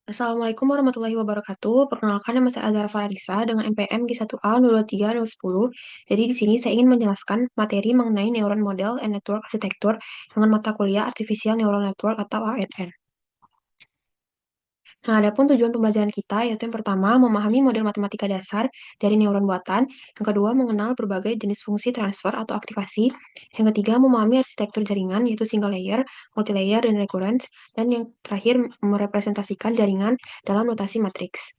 Assalamualaikum warahmatullahi wabarakatuh. Perkenalkan nama saya Azhar Farisa dengan NPM G1A023010. Jadi di sini saya ingin menjelaskan materi mengenai Neuron Model and Network Architecture dengan mata kuliah Artificial Neural Network atau ANN. Nah, adapun tujuan pembelajaran kita yaitu yang pertama, memahami model matematika dasar dari neuron buatan. Yang kedua, mengenal berbagai jenis fungsi transfer atau aktivasi. Yang ketiga, memahami arsitektur jaringan yaitu single layer, multi-layer, dan recurrence. Dan yang terakhir, merepresentasikan jaringan dalam notasi matriks.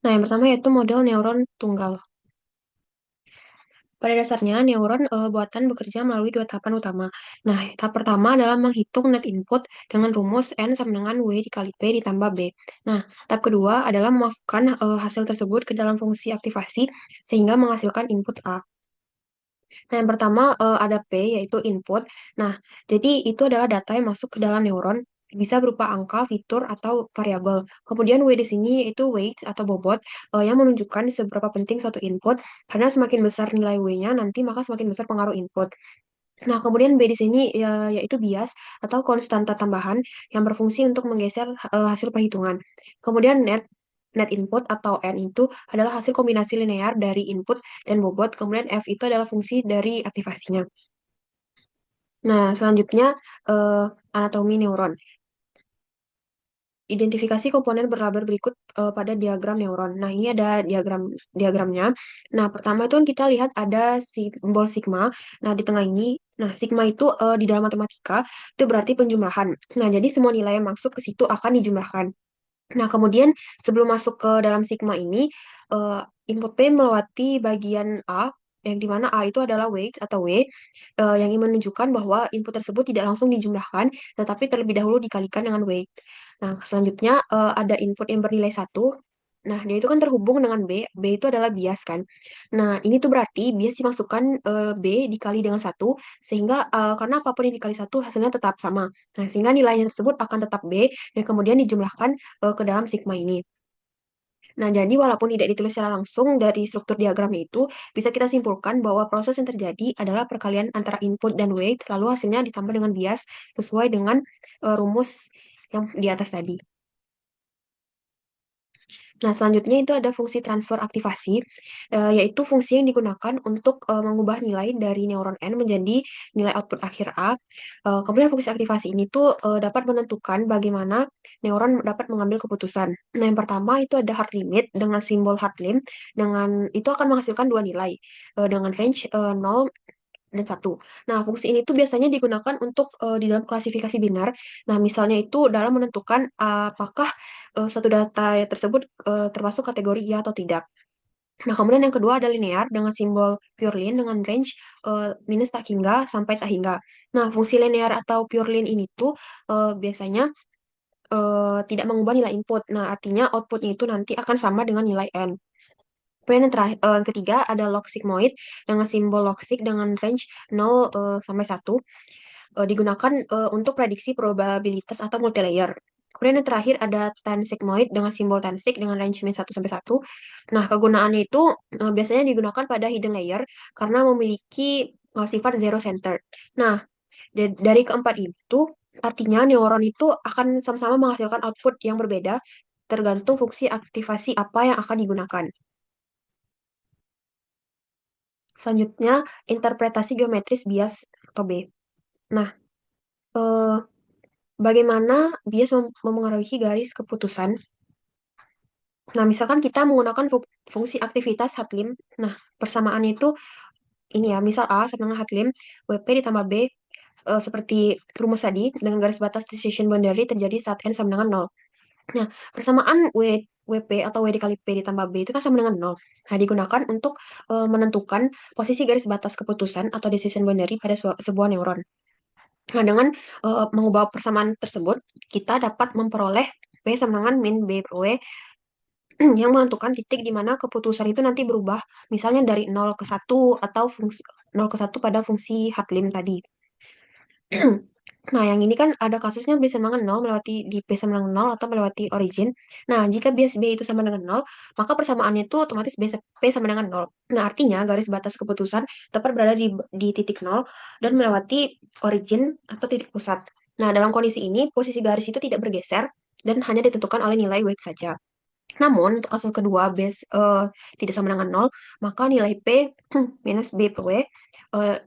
Nah, yang pertama yaitu model neuron tunggal. Pada dasarnya, neuron buatan bekerja melalui dua tahapan utama. Nah, tahap pertama adalah menghitung net input dengan rumus N sama dengan W dikali P ditambah B. Nah, tahap kedua adalah memasukkan hasil tersebut ke dalam fungsi aktivasi sehingga menghasilkan input A. Nah, yang pertama ada P, yaitu input. Nah, jadi itu adalah data yang masuk ke dalam neuron, bisa berupa angka, fitur, atau variabel. Kemudian W di sini yaitu weight atau bobot yang menunjukkan seberapa penting suatu input, karena semakin besar nilai W-nya nanti maka semakin besar pengaruh input. Nah, kemudian B di sini yaitu bias atau konstanta tambahan yang berfungsi untuk menggeser hasil perhitungan. Kemudian net input atau N itu adalah hasil kombinasi linear dari input dan bobot. Kemudian F itu adalah fungsi dari aktivasinya. Nah, selanjutnya eh, anatomi neuron. Identifikasi komponen berlabel berikut pada diagram neuron. Nah, ini ada diagramnya. Nah, pertama itu kan kita lihat ada simbol sigma. Nah, di tengah ini, nah sigma itu di dalam matematika itu berarti penjumlahan. Nah, jadi semua nilai yang masuk ke situ akan dijumlahkan. Nah, kemudian sebelum masuk ke dalam sigma ini, eh, input P melewati bagian A, yang dimana A itu adalah weight atau W, yang ingin menunjukkan bahwa input tersebut tidak langsung dijumlahkan, tetapi terlebih dahulu dikalikan dengan weight. Nah, selanjutnya ada input yang bernilai satu. Nah, dia itu kan terhubung dengan B. B itu adalah bias kan. Nah, ini tuh berarti bias dimasukkan B dikali dengan satu, sehingga karena apapun yang dikali satu hasilnya tetap sama. Nah, sehingga nilainya tersebut akan tetap B, dan kemudian dijumlahkan ke dalam sigma ini. Nah, jadi walaupun tidak ditulis secara langsung dari struktur diagramnya itu, bisa kita simpulkan bahwa proses yang terjadi adalah perkalian antara input dan weight, lalu hasilnya ditambah dengan bias sesuai dengan rumus yang di atas tadi. Nah, selanjutnya itu ada fungsi transfer aktivasi, yaitu fungsi yang digunakan untuk mengubah nilai dari neuron N menjadi nilai output akhir A. Kemudian fungsi aktivasi ini tuh dapat menentukan bagaimana neuron dapat mengambil keputusan. Nah, yang pertama itu ada hard limit dengan simbol hard lim, dengan itu akan menghasilkan dua nilai, dengan range 0 dan satu. Nah, fungsi ini tuh biasanya digunakan untuk di dalam klasifikasi binar. Nah, misalnya itu dalam menentukan apakah suatu data tersebut termasuk kategori iya atau tidak. Nah, kemudian yang kedua ada linear dengan simbol purelin dengan range minus tak hingga sampai tak hingga. Nah, fungsi linear atau purelin ini tuh biasanya tidak mengubah nilai input. Nah, artinya outputnya itu nanti akan sama dengan nilai n. Kemudian yang ketiga ada log sigmoid dengan simbol log sig dengan range 0 sampai 1 digunakan untuk prediksi probabilitas atau multilayer. Kemudian yang terakhir ada tan sigmoid dengan simbol tan sig dengan range min 1 sampai 1. Nah, kegunaannya itu biasanya digunakan pada hidden layer karena memiliki sifat zero centered. Nah, dari keempat itu artinya neuron itu akan sama-sama menghasilkan output yang berbeda tergantung fungsi aktivasi apa yang akan digunakan. Selanjutnya, interpretasi geometris bias atau B. Nah, eh, bagaimana bias memengaruhi garis keputusan? Nah, misalkan kita menggunakan fungsi aktivitas Hartlim. Nah, persamaannya itu ini ya, misal A sama dengan Hartlim, WP ditambah B seperti rumus tadi, dengan garis batas decision boundary terjadi saat N sama dengan 0. Nah, persamaan WP atau W dikali P ditambah B itu kan sama dengan 0. Nah, digunakan untuk menentukan posisi garis batas keputusan atau decision boundary pada sebuah neuron. Nah, dengan mengubah persamaan tersebut, kita dapat memperoleh P sama dengan min B per W yang menentukan titik di mana keputusan itu nanti berubah, misalnya dari 0 ke 1 atau fungsi 0 ke 1 pada fungsi Hartlim tadi. Nah, yang ini kan ada kasusnya B sama dengan nol melewati di P sama dengan nol atau melewati origin. Nah, jika bias B itu sama dengan nol, maka persamaannya itu otomatis P sama dengan nol. Nah, artinya garis batas keputusan tepat berada di titik nol dan melewati origin atau titik pusat. Nah, dalam kondisi ini, posisi garis itu tidak bergeser dan hanya ditentukan oleh nilai weight saja. Namun, untuk kasus kedua, base tidak sama dengan nol, maka nilai P minus B per W eh,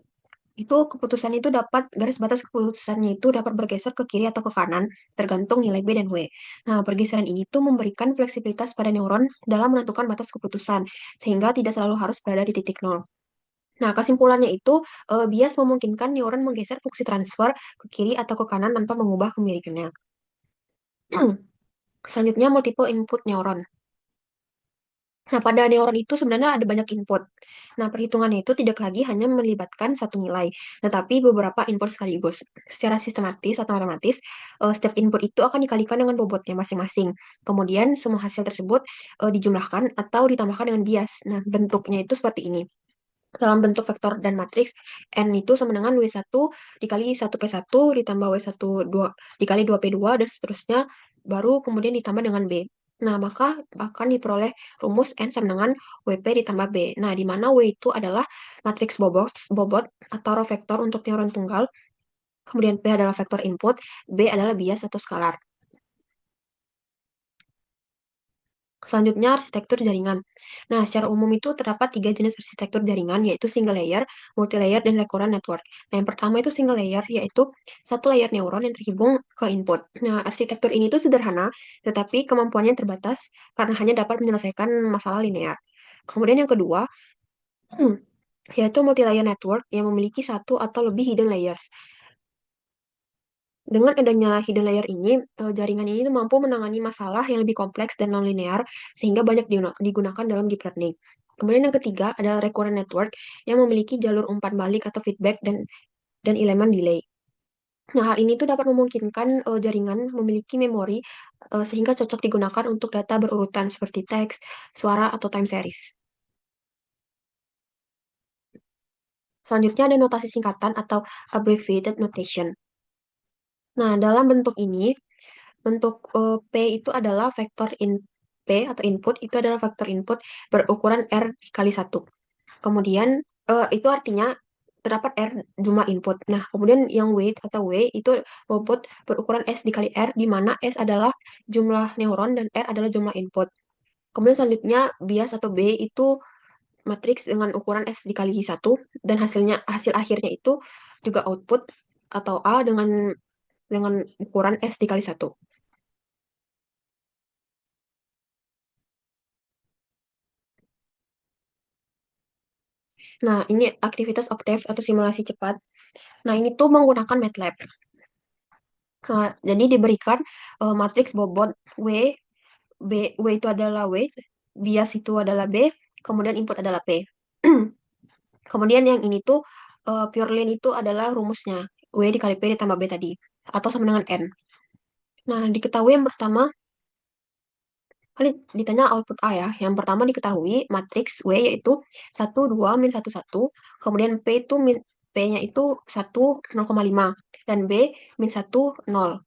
itu keputusannya itu dapat garis batas keputusannya itu dapat bergeser ke kiri atau ke kanan tergantung nilai B dan W. Nah, pergeseran ini tuh memberikan fleksibilitas pada neuron dalam menentukan batas keputusan sehingga tidak selalu harus berada di titik nol. Nah, kesimpulannya itu bias memungkinkan neuron menggeser fungsi transfer ke kiri atau ke kanan tanpa mengubah kemiripannya. Selanjutnya multiple input neuron. Nah, pada neuron itu sebenarnya ada banyak input. Nah, perhitungannya itu tidak lagi hanya melibatkan satu nilai, tetapi beberapa input sekaligus. Secara sistematis atau matematis, setiap input itu akan dikalikan dengan bobotnya masing-masing. Kemudian, semua hasil tersebut dijumlahkan atau ditambahkan dengan bias. Nah, bentuknya itu seperti ini. Dalam bentuk vektor dan matriks, N itu sama dengan W1 dikali 1P1 ditambah W1 2, dikali 2P2 dan seterusnya, baru kemudian ditambah dengan B. Nah, maka akan diperoleh rumus N sama dengan WP ditambah B. Nah, di mana W itu adalah matriks bobot atau row vektor untuk neuron tunggal, kemudian P adalah vektor input, B adalah bias atau skalar. Selanjutnya, arsitektur jaringan. Nah, secara umum itu terdapat tiga jenis arsitektur jaringan, yaitu single layer, multi-layer, dan recurrent network. Nah, yang pertama itu single layer, yaitu satu layer neuron yang terhubung ke input. Nah, arsitektur ini tuh sederhana, tetapi kemampuannya terbatas karena hanya dapat menyelesaikan masalah linear. Kemudian yang kedua, yaitu multi-layer network yang memiliki satu atau lebih hidden layers. Dengan adanya hidden layer ini, jaringan ini mampu menangani masalah yang lebih kompleks dan non-linear, sehingga banyak digunakan dalam deep learning. Kemudian yang ketiga ada recurrent network yang memiliki jalur umpan balik atau feedback dan elemen delay. Nah, hal ini tuh dapat memungkinkan jaringan memiliki memori sehingga cocok digunakan untuk data berurutan seperti teks, suara, atau time series. Selanjutnya ada notasi singkatan atau abbreviated notation. Nah, dalam bentuk ini, bentuk P itu adalah vektor P atau input itu adalah vektor input berukuran R dikali 1. Kemudian itu artinya terdapat R jumlah input. Nah, kemudian yang weight atau W itu bobot berukuran S dikali R di mana S adalah jumlah neuron dan R adalah jumlah input. Kemudian selanjutnya bias atau B itu matriks dengan ukuran S dikali 1 dan hasil akhirnya itu juga output atau A dengan ukuran S dikali 1. Nah, ini aktivitas Octave atau simulasi cepat. Nah, ini tuh menggunakan MATLAB. Nah, jadi diberikan matriks bobot W, W itu adalah W, bias itu adalah B, kemudian input adalah P. Kemudian yang ini tuh pure line itu adalah rumusnya, W dikali P ditambah B tadi, atau sama dengan N. Nah, diketahui yang pertama, kali ditanya output A ya. Yang pertama diketahui matriks W yaitu 1, 2, min 1, 1. Kemudian P-nya itu 1, 0,5. Dan B, min 1, 0.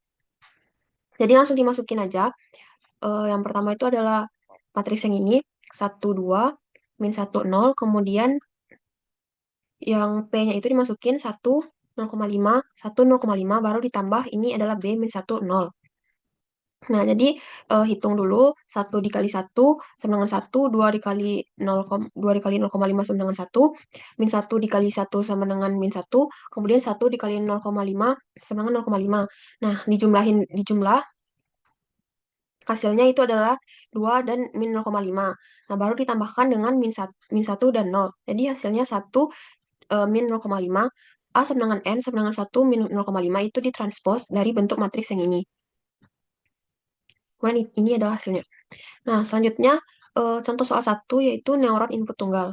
Jadi langsung dimasukin aja. Yang pertama itu adalah matriks yang ini. 1, 2, min 1, 0. Kemudian yang P-nya itu dimasukin 1, 0,5. 1, 0,5. Baru ditambah ini adalah B, min 1, 0. Nah, jadi hitung dulu 1 dikali 1 sama dengan 1, 2 dikali 2 dikali 0,5 sama dengan 1, min 1 dikali 1 sama dengan min 1, kemudian 1 dikali 0,5 sama dengan 0,5. Nah, dijumlah hasilnya itu adalah 2 dan min 0,5. Nah, baru ditambahkan dengan min 1 dan 0. Jadi hasilnya 1 min 0,5, A sama dengan N sama dengan 1 min 0,5 itu ditranspos dari bentuk matriks yang ini. Kemudian ini adalah hasilnya. Nah, selanjutnya contoh soal satu yaitu neuron input tunggal.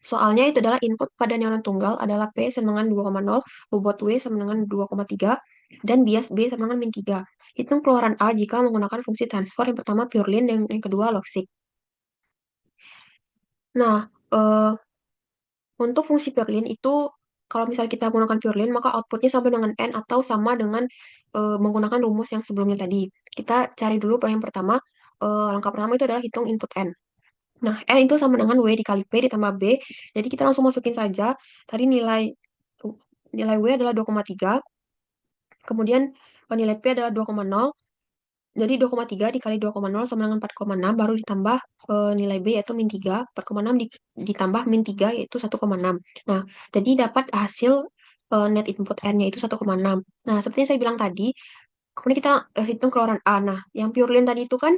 Soalnya itu adalah input pada neuron tunggal adalah P sama dengan 2,0, bobot W sama dengan 2,3, dan bias B sama dengan min 3. Hitung keluaran A jika menggunakan fungsi transfer yang pertama pure line dan yang kedua logistik. Nah, untuk fungsi pure line itu kalau misalnya kita menggunakan pure line, maka outputnya sama dengan N atau sama dengan menggunakan rumus yang sebelumnya tadi. Kita cari dulu yang pertama. Langkah pertama itu adalah hitung input N. Nah, N itu sama dengan W dikali P ditambah B. Jadi kita langsung masukin saja. Tadi nilai nilai W adalah 2,3. Kemudian nilai P adalah 2,0. Jadi 2,3 dikali 2,0 sama dengan 4,6. Baru ditambah nilai B yaitu min 3. 4,6 ditambah min 3 yaitu 1,6. Nah, jadi dapat hasil net input N yaitu 1,6. Nah, seperti yang saya bilang tadi, kemudian kita hitung keluaran A. Nah, yang pure line tadi itu kan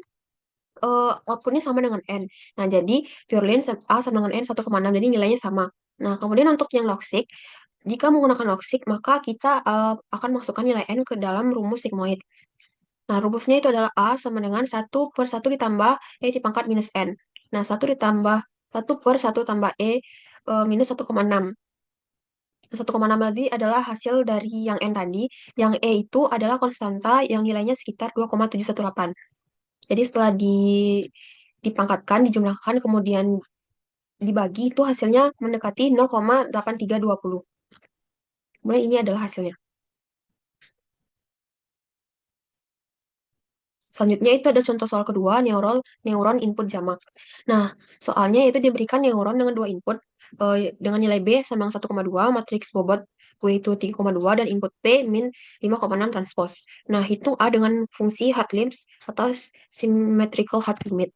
outputnya sama dengan N. Nah, jadi pure line A sama dengan N 1,6, jadi nilainya sama. Nah, kemudian untuk yang logistik, jika menggunakan logistik, maka kita akan masukkan nilai N ke dalam rumus sigmoid. Nah, rumusnya itu adalah A sama dengan 1/1 ditambah E dipangkat minus N. Nah, 1 per 1 tambah E minus 1,6. 1,6 tadi adalah hasil dari yang N tadi. Yang E itu adalah konstanta yang nilainya sekitar 2,718. Jadi setelah dipangkatkan, dijumlahkan, kemudian dibagi, itu hasilnya mendekati 0,8320. Kemudian ini adalah hasilnya. Selanjutnya itu ada contoh soal kedua, neuron input jamak. Nah, soalnya itu diberikan neuron dengan dua input, dengan nilai B sama dengan 1,2, matriks bobot W itu 3,2, dan input P min 5,6 transpose. Nah, hitung A dengan fungsi hard limits atau symmetrical hard limit.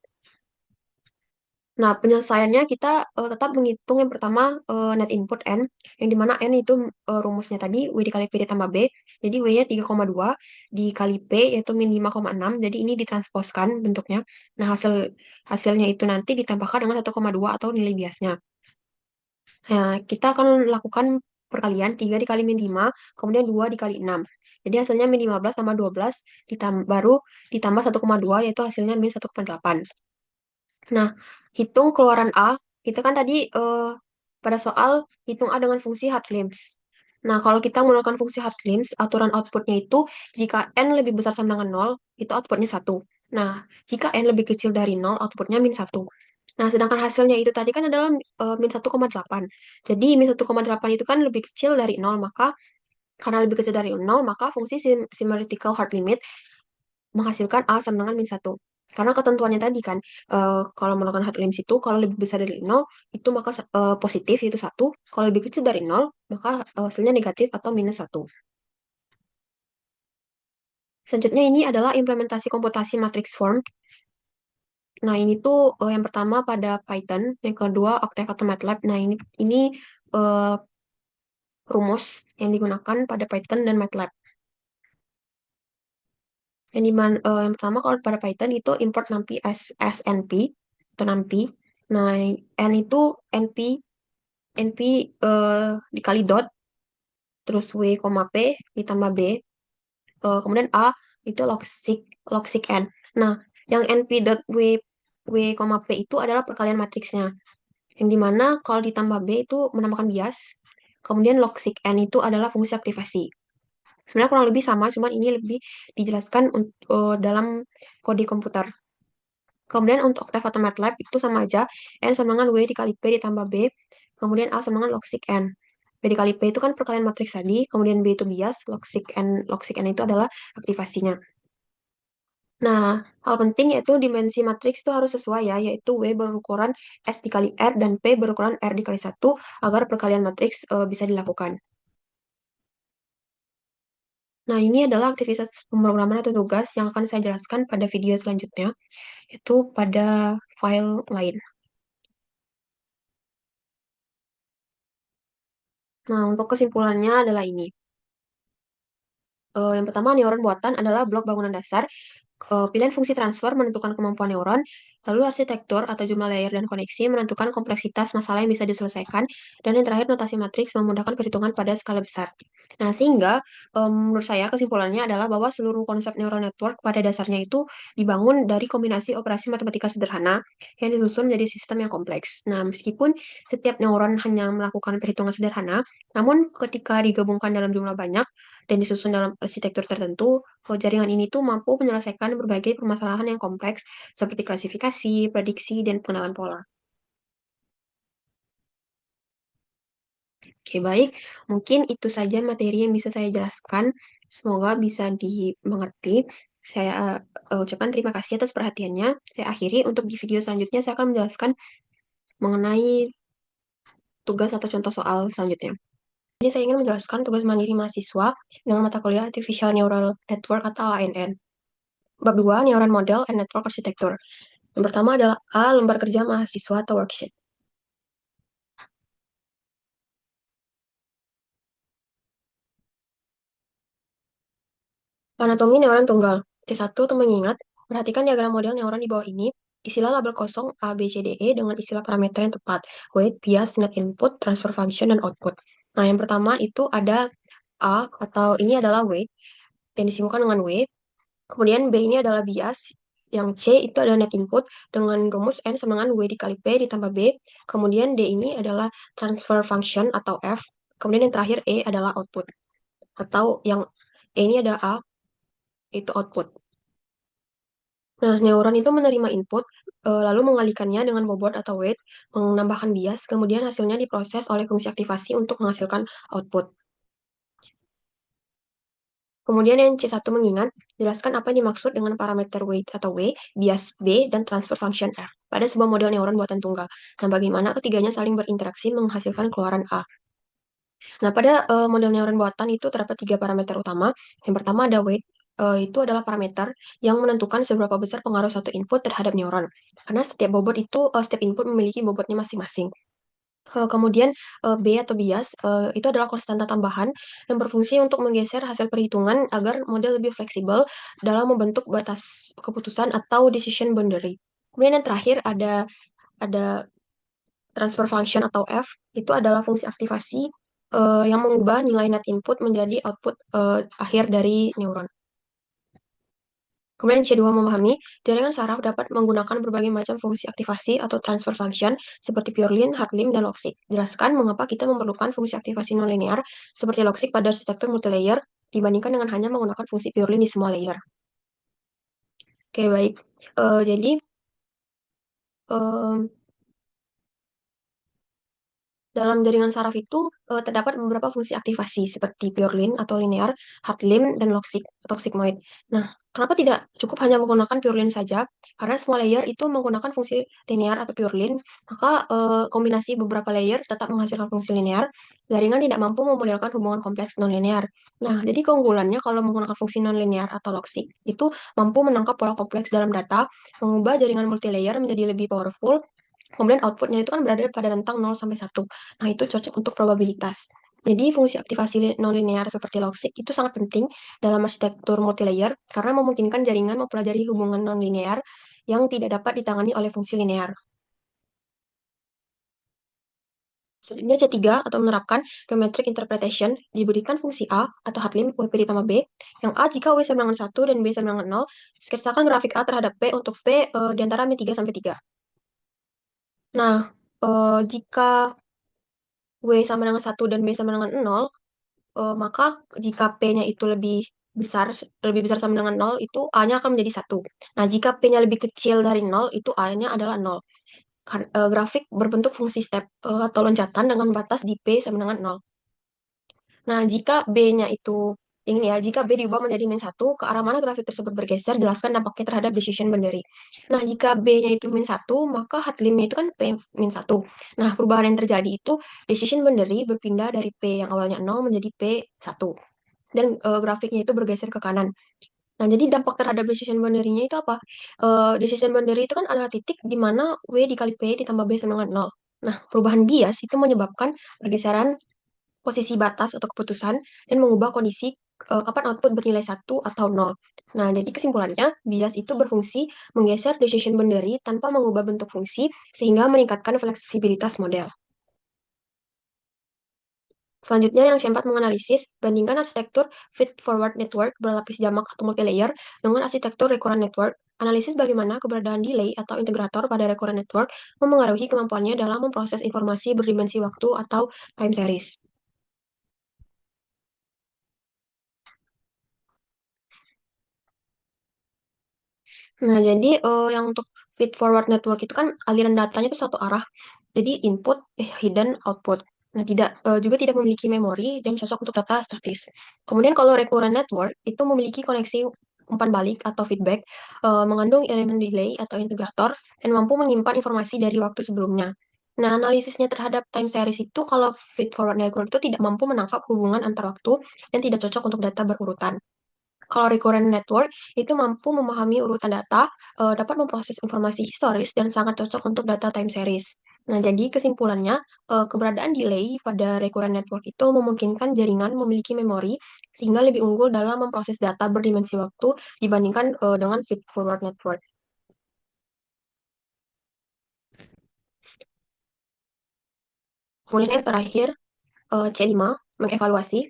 Nah, penyelesaiannya kita tetap menghitung yang pertama net input N, yang dimana N itu rumusnya tadi W dikali P ditambah B, jadi W-nya 3,2 dikali P yaitu min 5,6, jadi ini ditransposkan bentuknya. Nah, hasilnya itu nanti ditambahkan dengan 1,2 atau nilai biasnya. Nah, kita akan lakukan perkalian 3 dikali min 5, kemudian 2 dikali 6. Jadi hasilnya min 15 tambah 12, baru ditambah 1,2 yaitu hasilnya min 1,8. Nah, hitung keluaran A, kita kan tadi pada soal hitung A dengan fungsi hard limits. Nah, kalau kita menggunakan fungsi hard limits, aturan outputnya itu jika N lebih besar sama dengan 0, itu outputnya 1. Nah, jika N lebih kecil dari 0, outputnya min 1. Nah, sedangkan hasilnya itu tadi kan adalah min 1,8. Jadi, min 1,8 itu kan lebih kecil dari 0, maka karena lebih kecil dari 0, maka fungsi symmetrical hard limit menghasilkan A sama dengan min 1. Karena ketentuannya tadi kan, kalau melakukan hard limits itu, kalau lebih besar dari 0, itu maka positif, yaitu 1. Kalau lebih kecil dari 0, maka hasilnya negatif atau minus 1. Selanjutnya ini adalah implementasi komputasi matrix form. Nah, ini tuh yang pertama pada Python, yang kedua Octave atau MATLAB. Nah, ini eh, rumus yang digunakan pada Python dan MATLAB. Yang pertama kalau pada Python itu import numpy as snp atau numpy. Nah, n itu np dikali dot, terus w, p ditambah b, kemudian a itu logsik n. Nah, yang np dot w, p itu adalah perkalian matriksnya. Yang dimana kalau ditambah b itu menambahkan bias. Kemudian logsik n itu adalah fungsi aktivasi. Sebenarnya kurang lebih sama, cuman ini lebih dijelaskan dalam kode komputer. Kemudian untuk Octave atau MATLAB itu sama aja. N sama dengan W dikali P ditambah B. Kemudian A sama dengan logsik N. B dikali P itu kan perkalian matriks tadi. Kemudian B itu bias. Logsik N itu adalah aktivasinya. Nah, hal penting yaitu dimensi matriks itu harus sesuai ya, yaitu W berukuran S dikali R dan P berukuran R dikali 1 agar perkalian matriks bisa dilakukan. Nah, ini adalah aktivitas pemrograman atau tugas yang akan saya jelaskan pada video selanjutnya, itu pada file lain. Nah, untuk kesimpulannya adalah ini. Yang pertama, neuron buatan adalah blok bangunan dasar. Pilihan fungsi transfer menentukan kemampuan neuron, lalu arsitektur atau jumlah layer dan koneksi menentukan kompleksitas masalah yang bisa diselesaikan, dan yang terakhir notasi matriks memudahkan perhitungan pada skala besar. Nah, sehingga menurut saya kesimpulannya adalah bahwa seluruh konsep neural network pada dasarnya itu dibangun dari kombinasi operasi matematika sederhana yang disusun menjadi sistem yang kompleks. Nah, meskipun setiap neuron hanya melakukan perhitungan sederhana, namun ketika digabungkan dalam jumlah banyak dan disusun dalam arsitektur tertentu, jaringan ini tuh mampu menyelesaikan berbagai permasalahan yang kompleks seperti klasifikasi, prediksi, dan pengenalan pola. Oke, baik. Mungkin itu saja materi yang bisa saya jelaskan. Semoga bisa dimengerti. Saya ucapkan terima kasih atas perhatiannya. Saya akhiri. Untuk di video selanjutnya, saya akan menjelaskan mengenai tugas atau contoh soal selanjutnya. Jadi saya ingin menjelaskan tugas mandiri mahasiswa dengan mata kuliah Artificial Neural Network atau ANN. Bab 2, Neuron Model and Network Architecture. Yang pertama adalah A. Lembar kerja mahasiswa atau worksheet. Anatomi neuron tunggal. C1 untuk mengingat, perhatikan diagram model neuron di bawah ini. Isilah label kosong A, B, C, D, E dengan istilah parameter yang tepat. Weight, bias, net input, transfer function, dan output. Nah, yang pertama itu ada A, atau ini adalah weight, yang disebutkan dengan weight. Kemudian B ini adalah bias. Yang C itu adalah net input dengan rumus N sama dengan W dikali P ditambah B. Kemudian D ini adalah transfer function atau F. Kemudian yang terakhir E adalah output. Atau yang E ini ada A, itu output. Nah, neuron itu menerima input, lalu mengalihkannya dengan bobot atau weight, menambahkan bias, kemudian hasilnya diproses oleh fungsi aktivasi untuk menghasilkan output. Kemudian yang C1 mengingat, jelaskan apa yang dimaksud dengan parameter weight atau W, bias B, dan transfer function F pada sebuah model neuron buatan tunggal. Nah, bagaimana ketiganya saling berinteraksi menghasilkan keluaran A. Nah, pada model neuron buatan itu terdapat tiga parameter utama. Yang pertama ada weight, itu adalah parameter yang menentukan seberapa besar pengaruh satu input terhadap neuron. Karena setiap bobot itu, setiap input memiliki bobotnya masing-masing. Kemudian B atau bias itu adalah konstanta tambahan yang berfungsi untuk menggeser hasil perhitungan agar model lebih fleksibel dalam membentuk batas keputusan atau decision boundary. Kemudian yang terakhir ada transfer function atau F, itu adalah fungsi aktivasi yang mengubah nilai net input menjadi output akhir dari neuron. Kemudian C2 memahami, jaringan saraf dapat menggunakan berbagai macam fungsi aktivasi atau transfer function seperti purlin, hardlin, dan loxik. Jelaskan mengapa kita memerlukan fungsi aktivasi nonlinear seperti loxik pada arsitektur multilayer dibandingkan dengan hanya menggunakan fungsi purlin di semua layer. Oke, baik. Jadi, em, dalam jaringan saraf itu terdapat beberapa fungsi aktivasi seperti purlin atau linear, hardlin, dan loxik atau sigmoid. Nah, kenapa tidak cukup hanya menggunakan purlin saja? Karena semua layer itu menggunakan fungsi linear atau purlin, maka kombinasi beberapa layer tetap menghasilkan fungsi linear. Jaringan tidak mampu memodelkan hubungan kompleks nonlinear. Nah, jadi keunggulannya kalau menggunakan fungsi nonlinear atau loxik itu mampu menangkap pola kompleks dalam data, mengubah jaringan multilayer menjadi lebih powerful. Kemudian outputnya itu kan berada pada rentang 0 sampai 1. Nah, itu cocok untuk probabilitas. Jadi, fungsi aktivasi nonlinear seperti logic itu sangat penting dalam arsitektur multilayer karena memungkinkan jaringan mempelajari hubungan nonlinear yang tidak dapat ditangani oleh fungsi linear. Selanjutnya C3 atau menerapkan geometric interpretation diberikan fungsi A atau hotlim WP ditambah B, yang A jika W sama dengan 1 dan B sama dengan 0, sketsakan grafik A terhadap P untuk P di antara min 3 sampai 3. Nah, jika W sama dengan 1 dan B sama dengan 0, maka jika P-nya itu lebih besar sama dengan 0, itu A-nya akan menjadi 1. Nah, jika P-nya lebih kecil dari 0, itu A-nya adalah 0. Grafik berbentuk fungsi step atau loncatan dengan batas di P sama dengan 0. Nah, jika B-nya itu ini ya, jika B diubah menjadi min 1, ke arah mana grafik tersebut bergeser, jelaskan dampaknya terhadap decision boundary. Nah, jika B-nya itu min 1, maka hard limit itu kan P min 1. Nah, perubahan yang terjadi itu decision boundary berpindah dari P yang awalnya 0 menjadi P 1. Dan grafiknya itu bergeser ke kanan. Nah, jadi dampak terhadap decision boundary-nya itu apa? Decision boundary itu kan adalah titik di mana W dikali P ditambah B sama dengan 0. Nah, perubahan bias itu menyebabkan pergeseran posisi batas atau keputusan dan mengubah kondisi kapan output bernilai 1 atau 0. Nah, jadi kesimpulannya, bias itu berfungsi menggeser decision boundary tanpa mengubah bentuk fungsi sehingga meningkatkan fleksibilitas model. Selanjutnya yang keempat menganalisis, bandingkan arsitektur feed-forward network berlapis jamak atau multilayer dengan arsitektur recurrent network. Analisis bagaimana keberadaan delay atau integrator pada recurrent network memengaruhi kemampuannya dalam memproses informasi berdimensi waktu atau time series. Nah, jadi yang untuk feed forward network itu kan aliran datanya itu satu arah. Jadi input, hidden, output. Nah, juga tidak memiliki memori dan cocok untuk data statis. Kemudian kalau recurrent network itu memiliki koneksi umpan balik atau feedback, mengandung elemen delay atau integrator, dan mampu menyimpan informasi dari waktu sebelumnya. Nah, analisisnya terhadap time series itu kalau feed forward network itu tidak mampu menangkap hubungan antar waktu dan tidak cocok untuk data berurutan. Kalau recurrent network itu mampu memahami urutan data, dapat memproses informasi historis dan sangat cocok untuk data time series. Nah, jadi kesimpulannya, keberadaan delay pada recurrent network itu memungkinkan jaringan memiliki memori sehingga lebih unggul dalam memproses data berdimensi waktu dibandingkan dengan feed forward network. Kemudian yang terakhir, C5, mengevaluasi.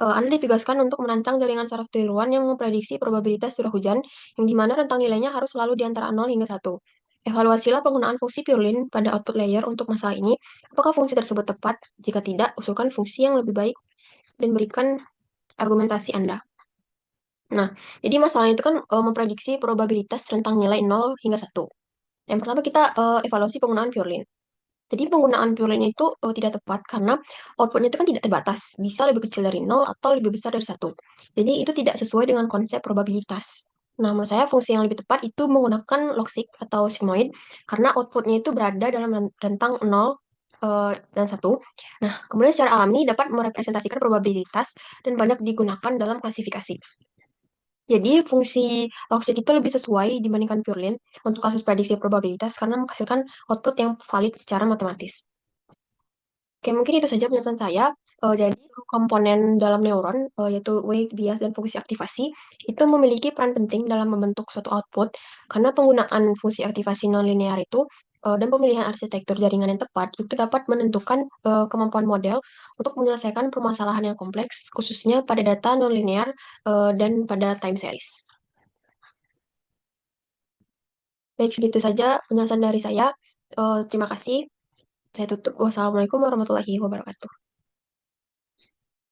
Anda ditugaskan untuk merancang jaringan saraf tiruan yang memprediksi probabilitas curah hujan, yang di mana rentang nilainya harus selalu di antara 0 hingga 1. Evaluasilah penggunaan fungsi Purlin pada output layer untuk masalah ini. Apakah fungsi tersebut tepat? Jika tidak, usulkan fungsi yang lebih baik dan berikan argumentasi Anda. Nah, jadi masalah itu kan memprediksi probabilitas rentang nilai 0 hingga 1. Yang pertama kita evaluasi penggunaan Purlin. Jadi penggunaan Purlane itu tidak tepat karena outputnya itu kan tidak terbatas, bisa lebih kecil dari 0 atau lebih besar dari 1. Jadi itu tidak sesuai dengan konsep probabilitas. Nah, menurut saya fungsi yang lebih tepat itu menggunakan logistik atau sigmoid karena outputnya itu berada dalam rentang 0 dan 1. Nah, kemudian secara alami dapat merepresentasikan probabilitas dan banyak digunakan dalam klasifikasi. Jadi fungsi logistik itu lebih sesuai dibandingkan Purlin untuk kasus prediksi probabilitas karena menghasilkan output yang valid secara matematis. Oke, mungkin itu saja penjelasan saya. Jadi, komponen dalam neuron, yaitu weight, bias, dan fungsi aktivasi, itu memiliki peran penting dalam membentuk suatu output, karena penggunaan fungsi aktivasi nonlinear itu, dan pemilihan arsitektur jaringan yang tepat, itu dapat menentukan kemampuan model untuk menyelesaikan permasalahan yang kompleks, khususnya pada data nonlinear dan pada time series. Baik, segitu saja penjelasan dari saya. Terima kasih. Saya tutup. Wassalamualaikum warahmatullahi wabarakatuh.